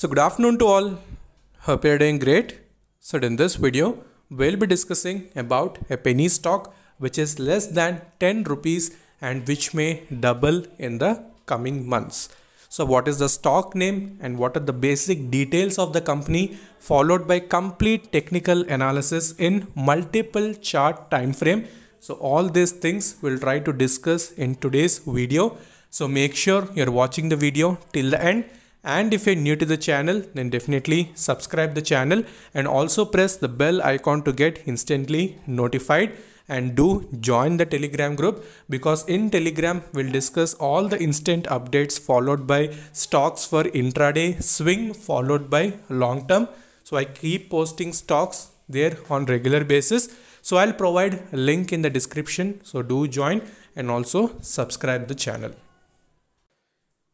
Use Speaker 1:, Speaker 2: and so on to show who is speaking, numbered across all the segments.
Speaker 1: So good afternoon to all. Hope you're doing great. So in this video, we'll be discussing about a penny stock which is less than 10 rupees and which may double in the coming months. So what is the stock name and what are the basic details of the company, followed by complete technical analysis in multiple chart time frame. So all these things we'll try to discuss in today's video. So make sure you're watching the video till the end. And if you're new to the channel, then definitely subscribe the channel and also press the bell icon to get instantly notified, and do join the Telegram group, because in Telegram we'll discuss all the instant updates followed by stocks for intraday, swing followed by long term. So I keep posting stocks there on regular basis. So I'll provide a link in the description. So do join and also subscribe the channel.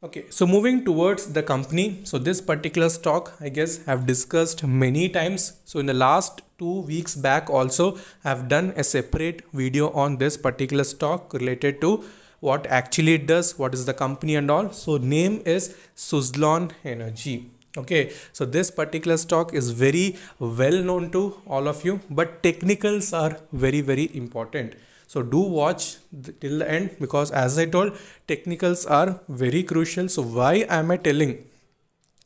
Speaker 1: Okay, so moving towards the company. So this particular stock, I guess, I've discussed many times. So in the last 2 weeks back also, I've done a separate video on this particular stock related to what actually it does, what is the company and all. So name is Suzlon Energy. Okay, so this particular stock is very well known to all of you, but technicals are very important. So do watch till the end, because as I told, technicals are very crucial. So why am I telling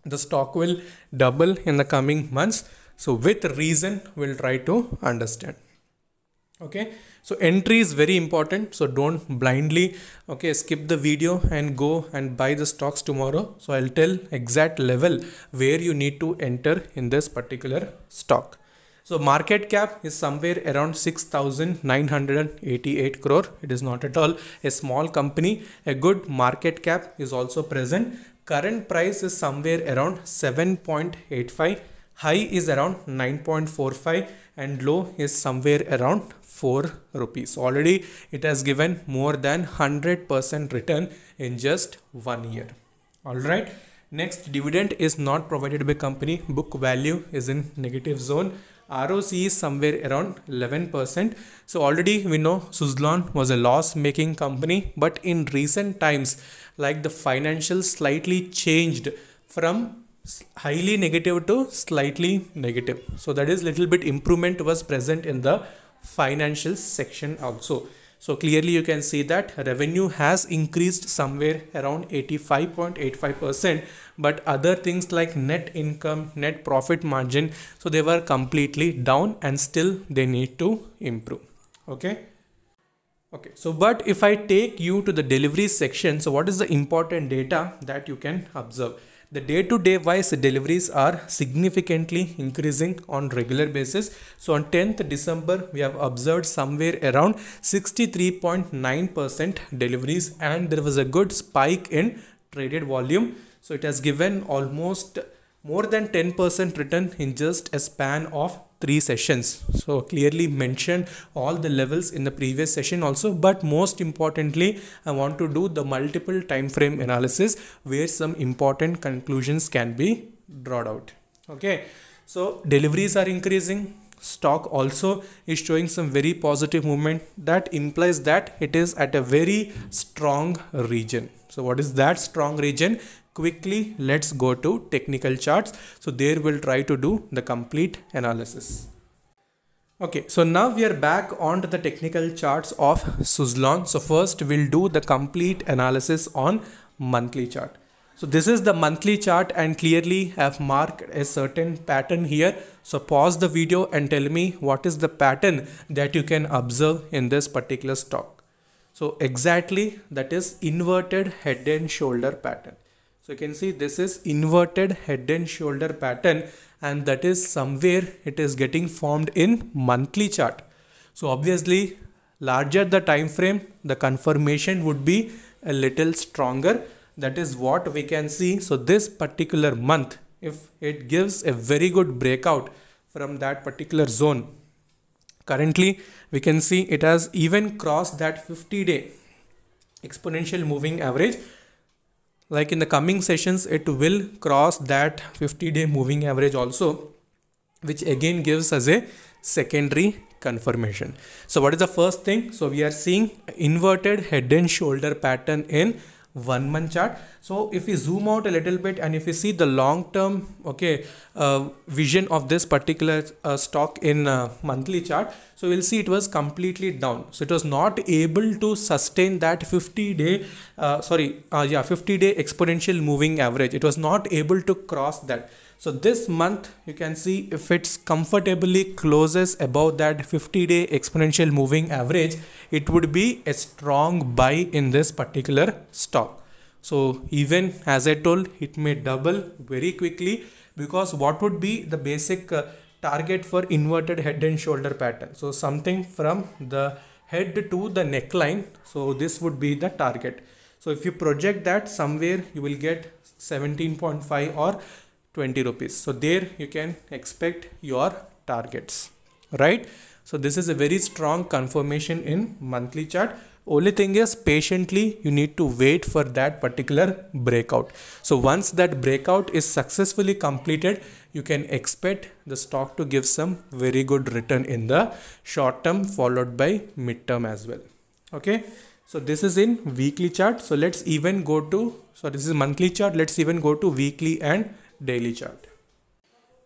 Speaker 1: the stock will double in the coming months? So with reason, we'll try to understand. Okay, so entry is very important. So don't blindly skip the video and go and buy the stocks tomorrow. So I'll tell exact level where you need to enter in this particular stock. So market cap is somewhere around 6,988 crore. It is not at all a small company. A good market cap is also present. Current price is somewhere around 7.85. High is around 9.45 and low is somewhere around 4 rupees. Already it has given more than 100% return in just 1 year. Alright. Next, dividend is not provided by company. Book value is in negative zone. ROC is somewhere around 11%. So already we know Suzlon was a loss making company, but in recent times, like the financials slightly changed from highly negative to slightly negative. So that is little bit improvement was present in the financial section also. So clearly you can see that revenue has increased somewhere around 85.85%, but other things like net income, net profit margin, so they were completely down and still they need to improve. Okay, so but if I take you to the delivery section, so what is the important data that you can observe? The day-to-day wise deliveries are significantly increasing on regular basis. So on 10th December, we have observed somewhere around 63.9% deliveries, and there was a good spike in traded volume. So it has given almost more than 10% return in just a span of 3 sessions. So clearly mentioned all the levels in the previous session also, but most importantly, I want to do the multiple time frame analysis where some important conclusions can be drawn out. Okay, so deliveries are increasing. Stock also is showing some very positive movement. That implies that it is at a very strong region. So what is that strong region? Quickly, let's go to technical charts. So there we'll try to do the complete analysis. Okay, so now we are back on to the technical charts of Suzlon. So first we'll do the complete analysis on monthly chart. So this is the monthly chart, and clearly I've marked a certain pattern here. So pause the video and tell me what is the pattern that you can observe in this particular stock. So exactly, that is inverted head and shoulder pattern. So you can see this is inverted head and shoulder pattern, and that is somewhere it is getting formed in monthly chart. So obviously larger the time frame, the confirmation would be a little stronger. That is what we can see. So this particular month, if it gives a very good breakout from that particular zone, currently we can see it has even crossed that 50-day exponential moving average. Like in the coming sessions, it will cross that 50-day moving average also, which again gives us a secondary confirmation. So what is the first thing? So we are seeing inverted head and shoulder pattern in 1 month chart. So if we zoom out a little bit and if we see the long term vision of this particular stock in monthly chart, so we'll see it was completely down. So it was not able to sustain that 50-day 50-day exponential moving average. It was not able to cross that. So this month you can see if it's comfortably closes above that 50-day exponential moving average, it would be a strong buy in this particular stock. So even as I told, it may double very quickly, because what would be the basic target for inverted head and shoulder pattern? So something from the head to the neckline. So this would be the target. So if you project that somewhere, you will get 17.5 or 20 rupees. So there you can expect your targets, right? So this is a very strong confirmation in monthly chart. Only thing is, patiently you need to wait for that particular breakout. So once that breakout is successfully completed, you can expect the stock to give some very good return in the short term, followed by midterm as well. Okay, so this is in weekly chart. So let's even go to, so this is monthly chart. Let's even go to weekly and daily chart.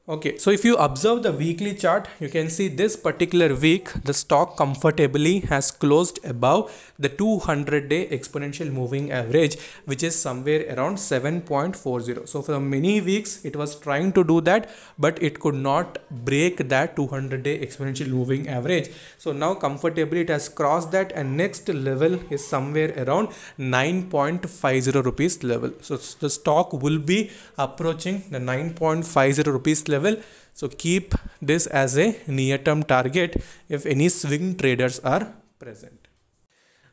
Speaker 1: Okay, so if you observe the weekly chart, you can see this particular week the stock comfortably has closed above the 200-day exponential moving average, which is somewhere around 7.40. So for many weeks it was trying to do that, but it could not break that 200-day exponential moving average. So now comfortably it has crossed that, and next level is somewhere around 9.50 rupees level. So the stock will be approaching the 9.50 rupees level. So keep this as a near-term target if any swing traders are present.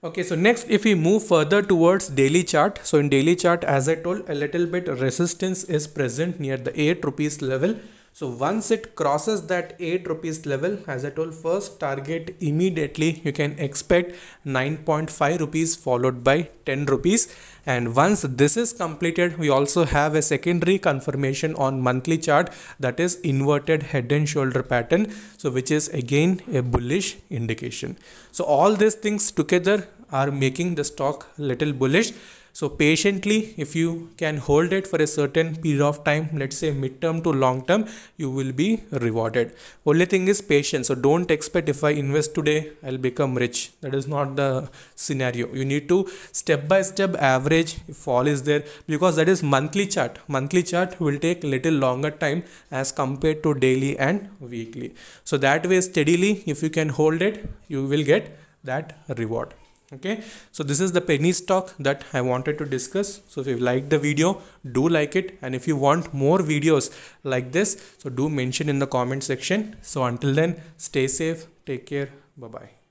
Speaker 1: Okay, so next if we move further towards daily chart, so in daily chart, as I told, a little bit resistance is present near the 8 rupees level. So once it crosses that 8 rupees level, as I told, first target immediately you can expect 9.5 rupees followed by 10 rupees. And once this is completed, we also have a secondary confirmation on monthly chart, that is inverted head and shoulder pattern. So which is again a bullish indication. So all these things together are making the stock little bullish. So patiently, if you can hold it for a certain period of time, let's say midterm to long term, you will be rewarded. Only thing is patience. So don't expect if I invest today, I'll become rich. That is not the scenario. You need to step by step average if fall is there, because that is monthly chart. Monthly chart will take little longer time as compared to daily and weekly. So that way steadily, if you can hold it, you will get that reward. Okay, so this is the penny stock that I wanted to discuss. So if you liked the video, do like it, and if you want more videos like this, so do mention in the comment section. So until then, stay safe, take care, bye bye.